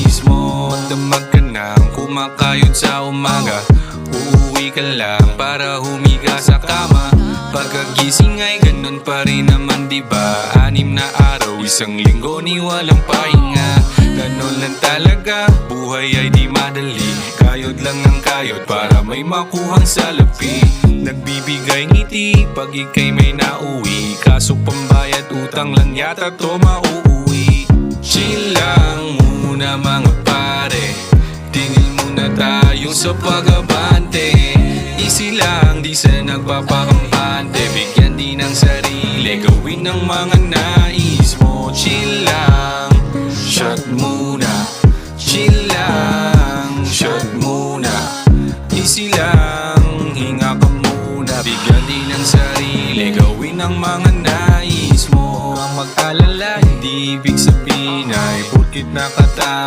nais mo. Magdamag ka nang kumakayod sa umaga, uuwi ka lang para humiga sa kama. Pagkagising ay ganun pa rin naman, diba? 6 na araw, 1 linggo ni walang pahinga. Ganun lang talaga, buhay ay di madali. Kayod lang ang kayod para may makuhang salapi. Nagbibigay ngiti pag ika'y may nauwi, kaso pambayad utang lang yata to mauuwi. Chill lang muna mga pare, tingin muna tayo sa pag-abante. Easy lang, di sa nagpapakampante, bigyan din ng sarili, gawin ang mga nais mo. Chill lang, shot muna. Chill lang, shot muna. Easy lang, hinga ka muna, bigyan din ng sarili, gawin ang mga nais mo. Ang mag-alala, hindi ibig sabihin ay porkit nakatama